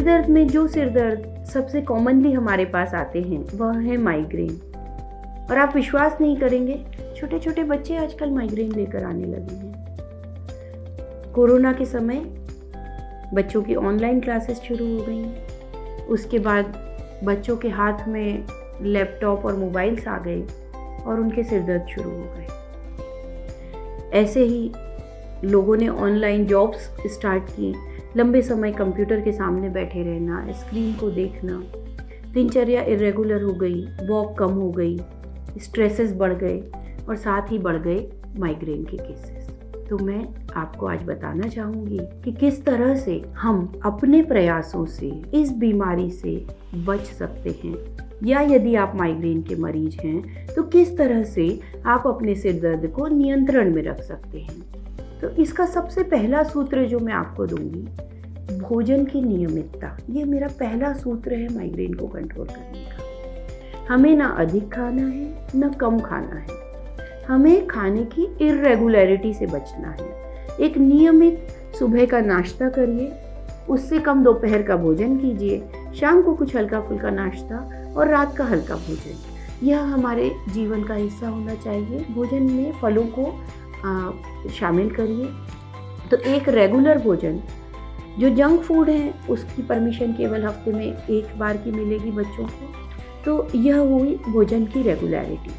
दर्द में जो सिर दर्द सबसे कॉमनली हमारे पास आते हैं वह है माइग्रेन। और आप विश्वास नहीं करेंगे, छोटे छोटे बच्चे आजकल माइग्रेन लेकर आने लगे हैं। कोरोना के समय बच्चों की ऑनलाइन क्लासेस शुरू हो गई, उसके बाद बच्चों के हाथ में लैपटॉप और मोबाइल्स आ गए और उनके सिर दर्द शुरू हो गए। ऐसे ही लोगों ने ऑनलाइन जॉब्स स्टार्ट की, लंबे समय कंप्यूटर के सामने बैठे रहना, स्क्रीन को देखना, दिनचर्या इरेगुलर हो गई, वॉक कम हो गई, स्ट्रेसेस बढ़ गए और साथ ही बढ़ गए माइग्रेन के केसेस। तो मैं आपको आज बताना चाहूँगी कि किस तरह से हम अपने प्रयासों से इस बीमारी से बच सकते हैं, या यदि आप माइग्रेन के मरीज हैं तो किस तरह से आप अपने सिर दर्द को नियंत्रण में रख सकते हैं। तो इसका सबसे पहला सूत्र जो मैं आपको दूंगी, भोजन की नियमितता। ये मेरा पहला सूत्र है माइग्रेन को कंट्रोल करने का। हमें ना अधिक खाना है ना कम खाना है, हमें खाने की इर्रेगुलरिटी से बचना है। एक नियमित सुबह का नाश्ता करिए, उससे कम दोपहर का भोजन कीजिए, शाम को कुछ हल्का फुल्का नाश्ता और रात का हल्का भोजन। यह हमारे जीवन का हिस्सा होना चाहिए। भोजन में फलों को शामिल करिए। तो एक रेगुलर भोजन, जो जंक फूड है उसकी परमिशन केवल हफ्ते में एक बार की मिलेगी बच्चों को। तो यह हुई भोजन की रेगुलरिटी।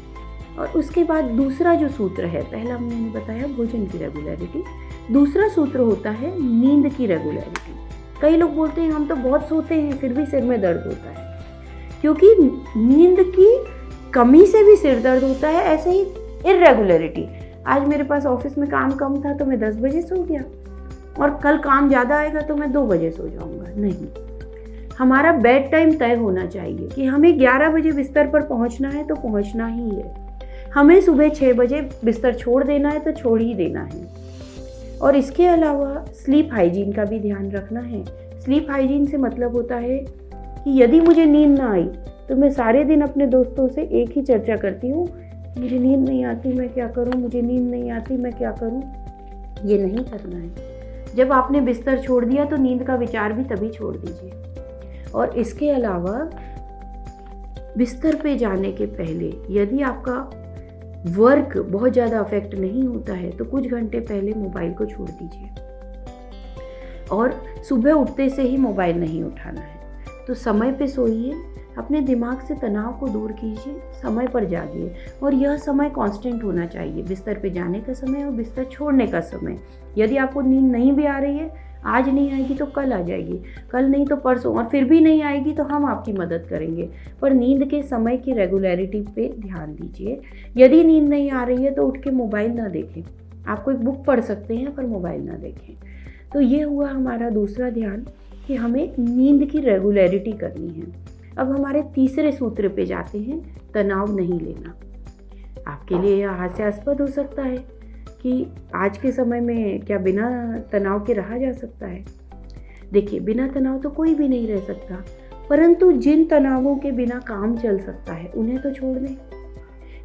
और उसके बाद दूसरा जो सूत्र है, पहला मैंने बताया भोजन की रेगुलरिटी, दूसरा सूत्र होता है नींद की रेगुलरिटी। कई लोग बोलते हैं हम तो बहुत सोते हैं फिर भी सिर में दर्द होता है, क्योंकि नींद की कमी से भी सिर दर्द होता है। ऐसे ही इर्रेगुलरिटी, आज मेरे पास ऑफिस में काम कम था तो मैं 10 बजे सो गया और कल काम ज़्यादा आएगा तो मैं 2 बजे सो जाऊंगा। नहीं, हमारा बेड टाइम तय होना चाहिए कि हमें 11 बजे बिस्तर पर पहुंचना है तो पहुंचना ही है। हमें सुबह 6 बजे बिस्तर छोड़ देना है तो छोड़ ही देना है। और इसके अलावा स्लीप हाइजीन का भी ध्यान रखना है। स्लीप हाइजीन से मतलब होता है कि यदि मुझे नींद ना आई तो मैं सारे दिन अपने दोस्तों से एक ही चर्चा करती हूँ, मुझे नींद नहीं आती मैं क्या करूँ, मुझे नींद नहीं आती मैं क्या करूँ। ये नहीं करना है। जब आपने बिस्तर छोड़ दिया तो नींद का विचार भी तभी छोड़ दीजिए। और इसके अलावा बिस्तर पे जाने के पहले यदि आपका वर्क बहुत ज़्यादा अफेक्ट नहीं होता है तो कुछ घंटे पहले मोबाइल को छोड़ दीजिए। और सुबह उठते से ही मोबाइल नहीं उठाना है। तो समय पे सोइए, अपने दिमाग से तनाव को दूर कीजिए, समय पर जागिए। और यह समय कांस्टेंट होना चाहिए, बिस्तर पे जाने का समय और बिस्तर छोड़ने का समय। यदि आपको नींद नहीं भी आ रही है, आज नहीं आएगी तो कल आ जाएगी, कल नहीं तो परसों, और फिर भी नहीं आएगी तो हम आपकी मदद करेंगे। पर नींद के समय की रेगुलरिटी पे ध्यान दीजिए। यदि नींद नहीं आ रही है तो उठ के मोबाइल ना देखें। आप कोई बुक पढ़ सकते हैं पर मोबाइल ना देखें। तो ये हुआ हमारा दूसरा ध्यान कि हमें नींद की रेगुलरिटी करनी है। अब हमारे तीसरे सूत्र पे जाते हैं, तनाव नहीं लेना। आपके लिए यह हास्यास्पद हो सकता है कि आज के समय में क्या बिना तनाव के रहा जा सकता है। देखिए, बिना तनाव तो कोई भी नहीं रह सकता, परंतु जिन तनावों के बिना काम चल सकता है उन्हें तो छोड़ दें।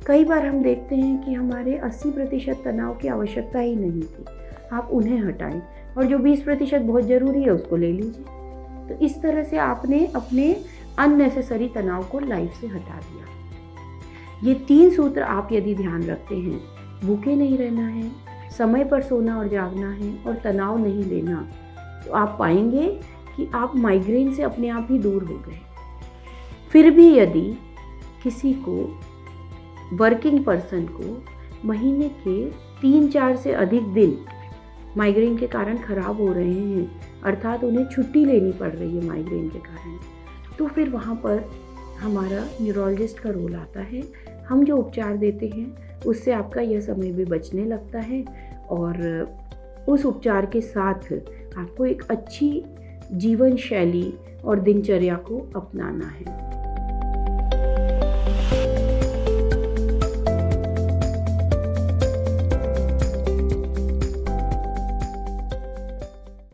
कई बार हम देखते हैं कि हमारे 80% तनाव की आवश्यकता ही नहीं थी, आप उन्हें हटाएं और जो 20% बहुत ज़रूरी है उसको ले लीजिए। तो इस तरह से आपने अपने अननेसेसरी तनाव को लाइफ से हटा दिया। ये 3 सूत्र आप यदि ध्यान रखते हैं, भूखे नहीं रहना है, समय पर सोना और जागना है और तनाव नहीं लेना, तो आप पाएंगे कि आप माइग्रेन से अपने आप ही दूर हो गए। फिर भी यदि किसी को, वर्किंग पर्सन को महीने के 3-4 से अधिक दिन माइग्रेन के कारण खराब हो रहे हैं, अर्थात उन्हें छुट्टी लेनी पड़ रही है माइग्रेन के कारण, तो फिर वहाँ पर हमारा न्यूरोलॉजिस्ट का रोल आता है। हम जो उपचार देते हैं उससे आपका यह समय भी बचने लगता है और उस उपचार के साथ आपको एक अच्छी जीवन शैली और दिनचर्या को अपनाना है।